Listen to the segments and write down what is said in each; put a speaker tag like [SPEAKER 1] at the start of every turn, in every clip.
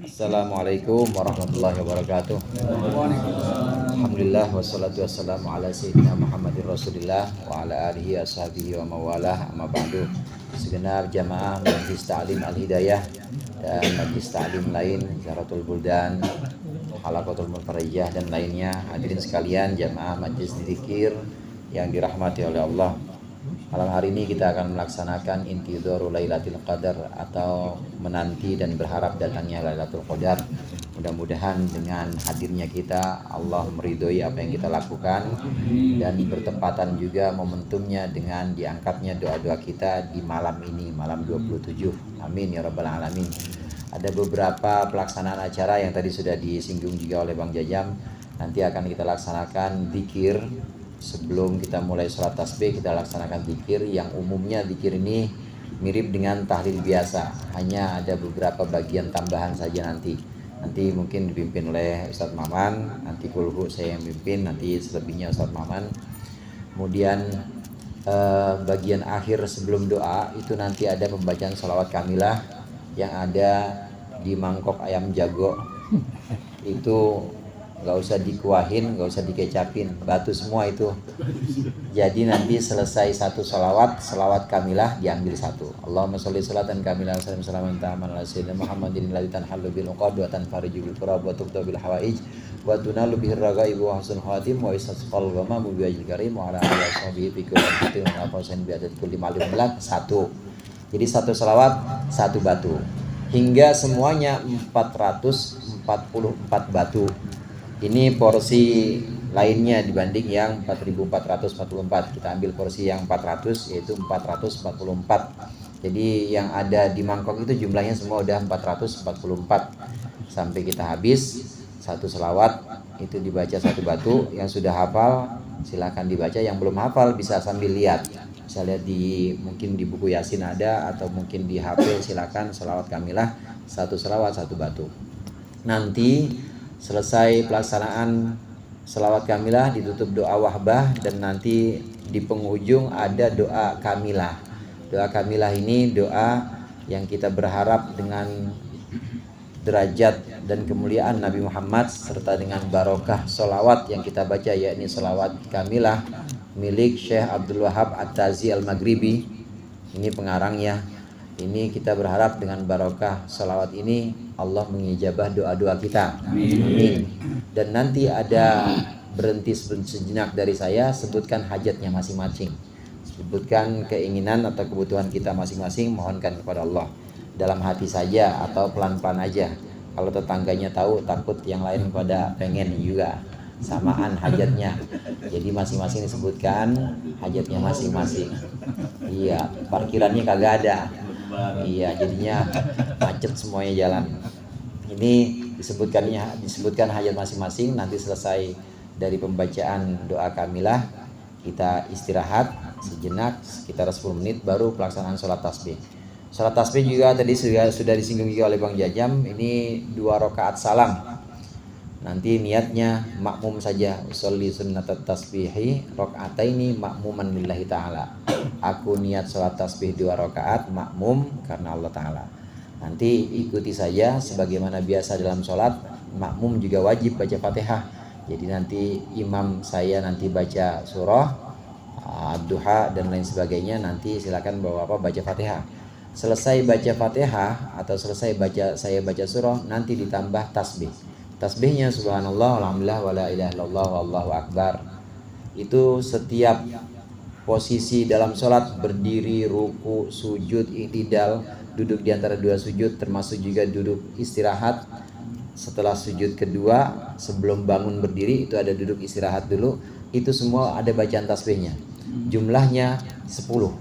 [SPEAKER 1] Assalamualaikum warahmatullahi wabarakatuh. Alhamdulillah wassalatu wassalamu ala sayyidina Muhammadin Rasulillah wa ala alihi ashabihi wa mawalah, amma ba'du. Segenap jamaah Majlis Ta'lim Al-Hidayah dan Majlis Ta'lim lain, Zahratul Buldan, Halaqatul Munfarijah dan lainnya, hadirin sekalian jamaah Majlis Dzikir yang dirahmati oleh Allah. Malam hari ini kita akan melaksanakan Intidharu Lailatul Qadar atau menanti dan berharap datangnya Lailatul Qadar. Mudah-mudahan dengan hadirnya kita Allah meridhoi apa yang kita lakukan dan bertepatan juga momentumnya dengan diangkatnya doa-doa kita di malam ini, malam 27. Amin ya rabbal alamin. Ada beberapa pelaksanaan acara yang tadi sudah disinggung juga oleh Bang Jajam. Nanti akan kita laksanakan zikir. Sebelum kita mulai sholat tasbih, kita laksanakan zikir yang umumnya zikir ini mirip dengan tahlil biasa, hanya ada beberapa bagian tambahan saja nanti mungkin dipimpin oleh Ustadz Maman, nanti kulhu saya yang pimpin, nanti selebihnya Ustadz Maman. Kemudian bagian akhir sebelum doa itu nanti ada pembacaan sholawat kamilah yang ada di mangkok ayam jago. Itu nggak usah dikuahin, nggak usah dikecapin, batu semua itu. Jadi nanti selesai satu salawat kamilah diambil satu. Allahumma sholli sholatan kamilah wa sallim salaman taman ala sayyidina Muhammadin alladzi tanhallu bil uqad wa tanfariju bil kurab wa tubta bil hawaij wa tunalu bihir raghaib wa husnul khatim wa istasqal ghamamu bi wajhil karim wa ala alihi washabihi fi kulli waqtin wa qasan bi adad kulli malim belak satu. Jadi satu salawat satu batu hingga semuanya 444 batu. Ini porsi lainnya dibanding yang 4444. Kita ambil porsi yang 400 yaitu 444. Jadi yang ada di mangkok itu jumlahnya semua udah 444. Sampai kita habis satu selawat itu dibaca satu batu. Yang sudah hafal silakan dibaca, yang belum hafal bisa sambil lihat. Bisa lihat mungkin di buku Yasin ada atau mungkin di HP, silakan selawat kamilah satu selawat satu batu. Nanti selesai pelaksanaan selawat kamilah ditutup doa wahbah dan nanti di penghujung ada doa kamilah. Doa kamilah ini doa yang kita berharap dengan derajat dan kemuliaan Nabi Muhammad serta dengan barokah solawat yang kita baca, yakni solawat kamilah milik Syekh Abdul Wahab At-Tazi Al-Maghribi. Ini pengarangnya. Ini kita berharap dengan barokah salawat ini Allah mengijabah doa-doa kita. Amin. Dan nanti ada berhenti sejenak dari saya, sebutkan hajatnya masing-masing. Sebutkan keinginan atau kebutuhan kita masing-masing, mohonkan kepada Allah. Dalam hati saja atau pelan-pelan aja. Kalau tetangganya tahu, takut yang lain pada pengen juga. Samaan hajatnya. Jadi masing-masing disebutkan hajatnya masing-masing. Iya, parkirannya kagak ada. Iya, jadinya macet semuanya jalan. Ini disebutkan hajat masing-masing. Nanti selesai dari pembacaan doa kamilah, kita istirahat sejenak sekitar 10 menit baru pelaksanaan sholat tasbih. Sholat tasbih juga tadi sudah disinggung juga oleh Bang Jajam. Ini 2 rakaat salam. Nanti niatnya makmum saja. Usolli sunnatat tasbihi rakaataini makmuman lillahi ta'ala. Aku niat sholat tasbih 2 rakaat makmum karena Allah Ta'ala. Nanti ikuti saja sebagaimana biasa dalam sholat. Makmum juga wajib baca Fatihah. Jadi nanti imam saya nanti baca surah Ad-Duha dan lain sebagainya. Nanti silakan bapak baca Fatihah. Selesai baca Fatihah atau selesai saya baca surah, nanti ditambah tasbih. Tasbihnya subhanallah, alhamdulillah, wala ilaha illallah, wallahu akbar. Itu setiap posisi dalam sholat, berdiri, ruku, sujud, i'tidal, duduk di antara 2 sujud, termasuk juga duduk istirahat. Setelah sujud kedua, sebelum bangun berdiri, itu ada duduk istirahat dulu. Itu semua ada bacaan tasbihnya. Jumlahnya 10.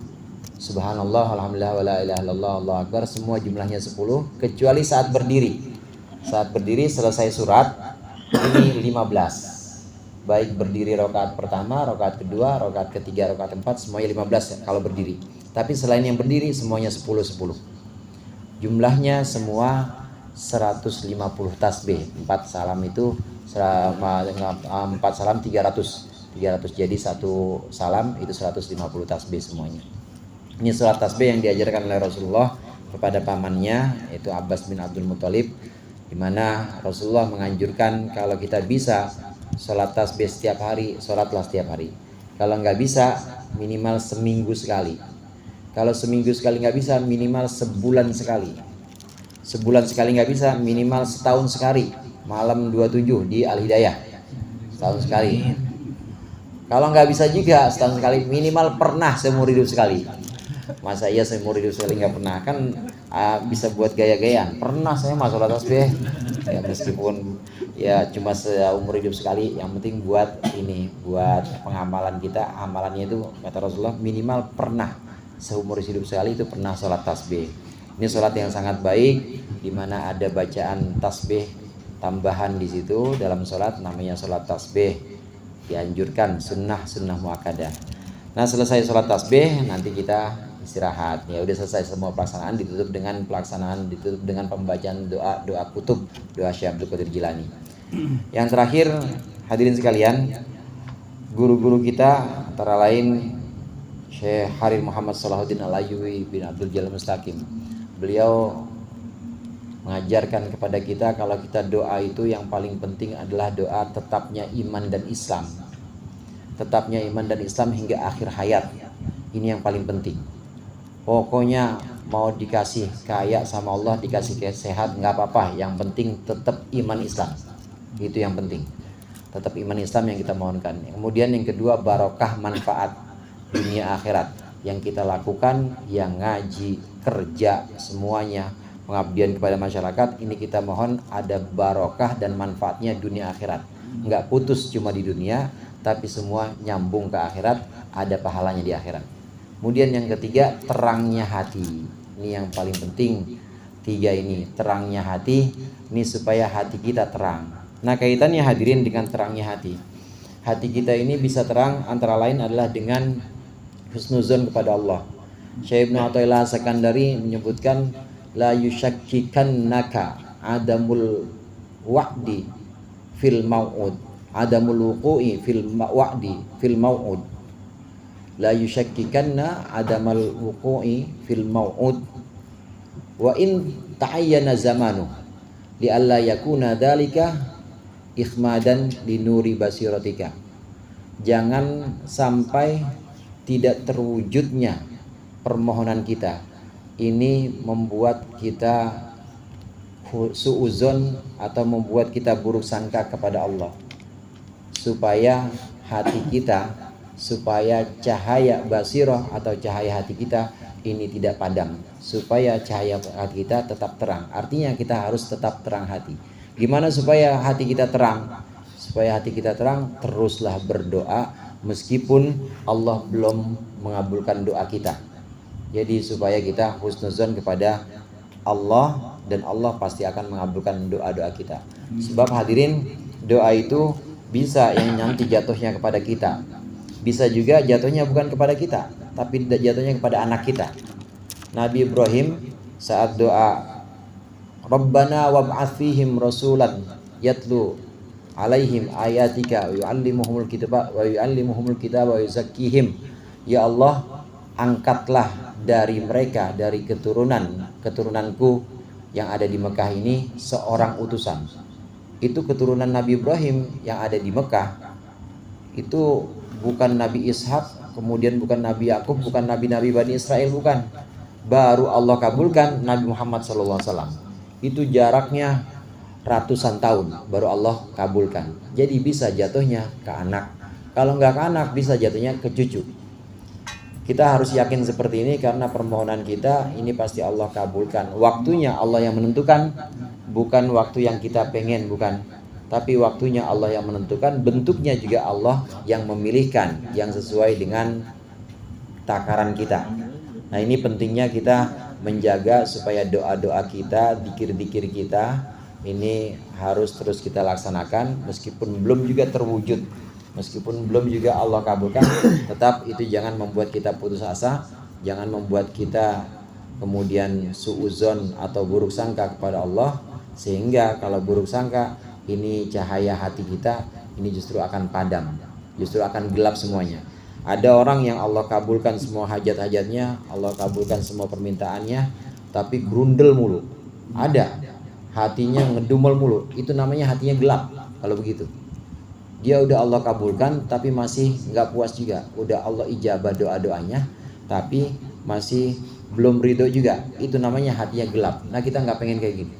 [SPEAKER 1] Subhanallah, alhamdulillah, wala ilaha illallah, wallahu akbar. Semua jumlahnya 10, kecuali saat berdiri. Saat berdiri selesai surat ini 15. Baik berdiri rakaat pertama, rakaat kedua, rakaat ketiga, rakaat keempat, semuanya 15 kalau berdiri. Tapi selain yang berdiri semuanya 10. Jumlahnya semua 150 tasbih. 4 salam itu 4 salam 300. Jadi satu salam itu 150 tasbih semuanya. Ini surat tasbih yang diajarkan oleh Rasulullah kepada pamannya, yaitu Abbas bin Abdul Muthalib. di mana Rasulullah menganjurkan kalau kita bisa sholat tasbih setiap hari, sholatlah setiap hari. Kalau nggak bisa, minimal seminggu sekali. Kalau seminggu sekali nggak bisa, minimal sebulan sekali. Sebulan sekali nggak bisa, minimal setahun sekali. Malam 27 di Al-Hidayah, setahun sekali. Kalau nggak bisa juga setahun sekali, minimal pernah seumur hidup sekali. Masa iya seumur hidup sekali nggak pernah? Kan bisa buat gaya-gayaan. Pernah saya mah sholat tasbih, ya meskipun ya cuma seumur hidup sekali. Yang penting buat ini, buat pengamalan kita. Amalannya itu kata Rasulullah minimal pernah seumur hidup sekali itu pernah sholat tasbih. Ini sholat yang sangat baik, di mana ada bacaan tasbih tambahan di situ dalam sholat, namanya sholat tasbih. Dianjurkan sunnah muakkadah. Nah selesai sholat tasbih nanti kita istirahat. Ya udah selesai semua pelaksanaan, ditutup dengan pembacaan doa kutub, doa Syekh Abdul Qadir Jilani. Yang terakhir hadirin sekalian, guru-guru kita antara lain Syekh Harir Muhammad Salahuddin Al-Ayyubi bin Abdul Jalal Mustaqim. Beliau mengajarkan kepada kita kalau kita doa itu yang paling penting adalah doa tetapnya iman dan Islam. Tetapnya iman dan Islam hingga akhir hayat. Ini yang paling penting. Pokoknya mau dikasih kaya sama Allah, dikasih sehat nggak apa-apa. Yang penting tetap iman Islam. Itu yang penting. Tetap iman Islam yang kita mohonkan. Kemudian yang kedua, barokah manfaat dunia akhirat yang kita lakukan, yang ngaji, kerja, semuanya pengabdian kepada masyarakat, ini kita mohon ada barokah dan manfaatnya dunia akhirat. Nggak putus cuma di dunia, tapi semua nyambung ke akhirat, ada pahalanya di akhirat. Kemudian yang ketiga, terangnya hati. Ini yang paling penting. Tiga ini, terangnya hati, ini supaya hati kita terang. Nah kaitannya hadirin dengan terangnya hati. Hati kita ini bisa terang antara lain adalah dengan husnuzon kepada Allah. Syekh Ibnu Athaillah Sakandari menyebutkan la yushakkikannaka adamul wa'di fil mau'ud, adamul wuqu'i fil wa'di fil mau'ud. La yushakkikanna adamul wuqu'i fil mau'ud wa in ta'ayyana zamanu li alla yakuna dzalika ikhmadan li nuri basiratika. Jangan sampai tidak terwujudnya permohonan kita ini membuat kita suuzon atau membuat kita buruk sangka kepada Allah, supaya hati kita, supaya cahaya basirah atau cahaya hati kita ini tidak padam, supaya cahaya hati kita tetap terang. Artinya kita harus tetap terang hati. Gimana supaya hati kita terang? Supaya hati kita terang, teruslah berdoa meskipun Allah belum mengabulkan doa kita. Jadi supaya kita husnuzon kepada Allah, dan Allah pasti akan mengabulkan doa-doa kita. Sebab hadirin, doa itu bisa yang nanti jatuhnya kepada kita, bisa juga jatuhnya bukan kepada kita, tapi jatuhnya kepada anak kita. Nabi Ibrahim saat doa Rabbana wab'ats fihim rasulan yatlu alaihim ayatika wa yu'allimuhumul kitaba wa yuzakkihim. Ya Allah, angkatlah dari mereka, dari keturunanku yang ada di Mekah ini seorang utusan. Itu keturunan Nabi Ibrahim yang ada di Mekah. Itu bukan Nabi Ishak, kemudian bukan Nabi Yakub, bukan Nabi-Nabi Bani Israel, bukan. Baru Allah kabulkan Nabi Muhammad SAW. Itu jaraknya ratusan tahun baru Allah kabulkan. Jadi bisa jatuhnya ke anak. Kalau nggak ke anak, bisa jatuhnya ke cucu. Kita harus yakin seperti ini karena permohonan kita ini pasti Allah kabulkan. Waktunya Allah yang menentukan, bukan waktu yang kita pengen, bukan. Tapi waktunya Allah yang menentukan, bentuknya juga Allah yang memilihkan, yang sesuai dengan takaran kita. Nah ini pentingnya kita menjaga supaya doa-doa kita, dzikir-dzikir kita ini harus terus kita laksanakan meskipun belum juga terwujud. Meskipun belum juga Allah kabulkan, tetap itu jangan membuat kita putus asa, jangan membuat kita kemudian suuzon atau buruk sangka kepada Allah, sehingga kalau buruk sangka ini cahaya hati kita ini justru akan padam, justru akan gelap semuanya. Ada orang yang Allah kabulkan semua hajat-hajatnya, Allah kabulkan semua permintaannya, tapi grundel mulu. Ada. hatinya ngedumel mulu, itu namanya hatinya gelap. Kalau begitu, dia udah Allah kabulkan tapi masih nggak puas juga. Udah Allah ijabah doa-doanya tapi masih belum ridho juga. Itu namanya hatinya gelap. Nah, kita nggak pengen kayak gini.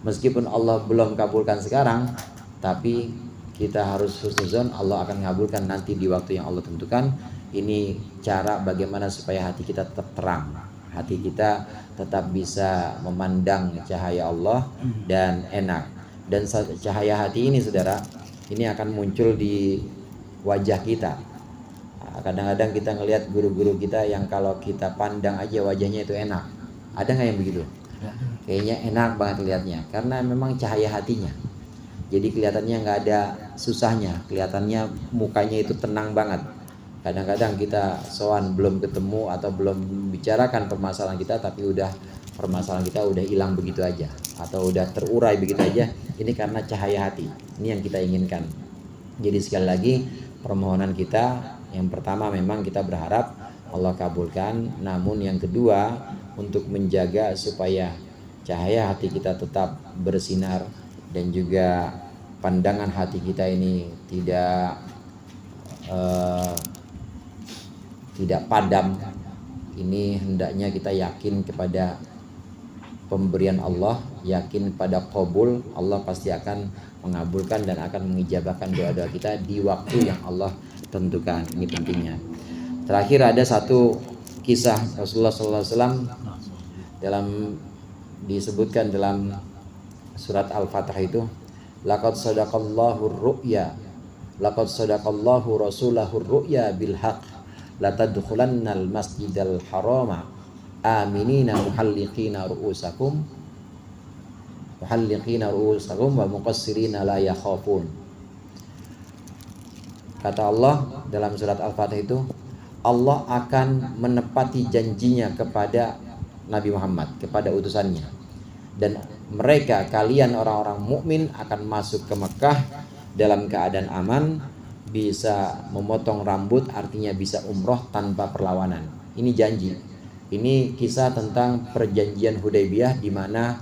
[SPEAKER 1] Meskipun Allah belum kabulkan sekarang, tapi kita harus husnuzon, Allah akan ngabulkan nanti di waktu yang Allah tentukan. Ini cara bagaimana supaya hati kita tetap terang, hati kita tetap bisa memandang cahaya Allah dan enak. Dan cahaya hati ini, saudara, ini akan muncul di wajah kita. Kadang-kadang kita ngelihat guru-guru kita yang kalau kita pandang aja wajahnya itu enak. Ada nggak yang begitu? Kayaknya enak banget lihatnya, karena memang cahaya hatinya. Jadi kelihatannya nggak ada susahnya, kelihatannya mukanya itu tenang banget. Kadang-kadang kita sowan belum ketemu atau belum bicarakan permasalahan kita, tapi udah permasalahan kita udah hilang begitu aja, atau udah terurai begitu aja. Ini karena cahaya hati. Ini yang kita inginkan. Jadi sekali lagi permohonan kita, yang pertama memang kita berharap Allah kabulkan. Namun yang kedua, untuk menjaga supaya cahaya hati kita tetap bersinar dan juga pandangan hati kita ini tidak padam. Ini hendaknya kita yakin kepada pemberian Allah, yakin pada qabul. Allah pasti akan mengabulkan dan akan mengijabahkan doa-doa kita di waktu yang Allah tentukan. Ini pentingnya. Terakhir ada satu kisah Rasulullah SAW disebutkan dalam surat Al-Fatihah itu, laqad sadaqallahu ar-ru'ya, laqad sadaqallahu rasulahu ar-ru'ya bil haqq, la tadkhulannal masjidal harama aminina muhalliqina ru'usakum wa muqassirina la yakhafun. Kata Allah dalam surat Al-Fatihah itu, Allah akan menepati janjinya kepada Nabi Muhammad, kepada utusannya, dan mereka, kalian orang-orang mukmin akan masuk ke Mekah dalam keadaan aman, bisa memotong rambut, artinya bisa umroh tanpa perlawanan. Ini janji. Ini kisah tentang perjanjian Hudaybiyah, di mana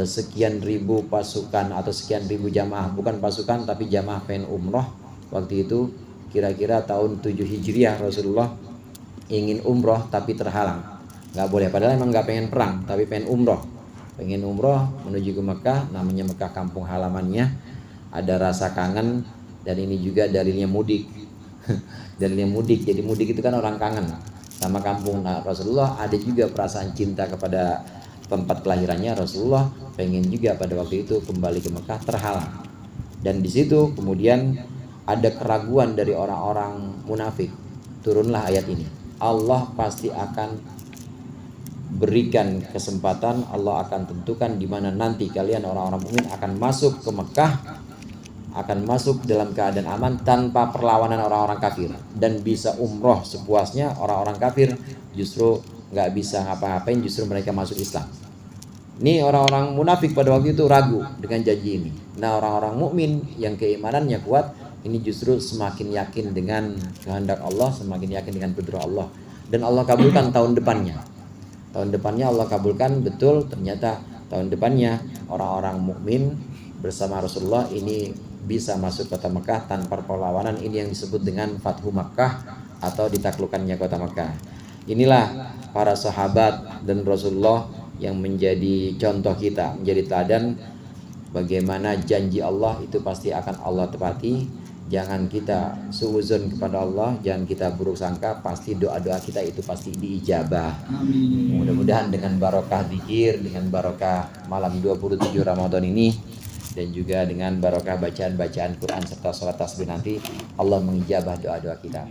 [SPEAKER 1] sekian ribu pasukan atau sekian ribu jamaah, bukan pasukan tapi jamaah pengen umroh. Waktu itu kira-kira tahun 7 Hijriah, Rasulullah ingin umroh tapi terhalang, nggak boleh. Padahal emang nggak pengen perang, tapi pengen umroh menuju ke Mekah. Namanya Mekah kampung halamannya, ada rasa kangen, dan ini juga dalilnya mudik. Dalilnya mudik. Jadi mudik itu kan orang kangen sama kampung. Nah, Rasulullah ada juga perasaan cinta kepada tempat kelahirannya. Rasulullah pengen juga pada waktu itu kembali ke Mekah, terhalang. Dan di situ kemudian ada keraguan dari orang-orang munafik. Turunlah ayat ini. Allah pasti akan berikan kesempatan, Allah akan tentukan di mana nanti kalian orang-orang mukmin akan masuk ke Mekah, akan masuk dalam keadaan aman tanpa perlawanan orang-orang kafir, dan bisa umroh sepuasnya. Orang-orang kafir justru nggak bisa ngapa-ngapain, justru mereka masuk Islam. Ini orang-orang munafik pada waktu itu ragu dengan janji ini. Nah, orang-orang mukmin yang keimanannya kuat ini justru semakin yakin dengan kehendak Allah, semakin yakin dengan petunjuk Allah, dan Allah kabulkan tahun depannya. Tahun depannya Allah kabulkan betul. Ternyata tahun depannya orang-orang mukmin bersama Rasulullah ini bisa masuk kota Mekah tanpa perlawanan. Ini yang disebut dengan Fathu Makkah atau ditaklukkannya kota Mekah. Inilah para sahabat dan Rasulullah yang menjadi contoh kita, menjadi teladan bagaimana janji Allah itu pasti akan Allah tepati. Jangan kita suuzon kepada Allah, jangan kita buruk sangka, pasti doa-doa kita itu pasti diijabah. Amin. Mudah-mudahan dengan barokah zikir, dengan barokah malam 27 Ramadan ini, dan juga dengan barokah bacaan-bacaan Quran serta salat tasbih nanti, Allah mengijabah doa-doa kita.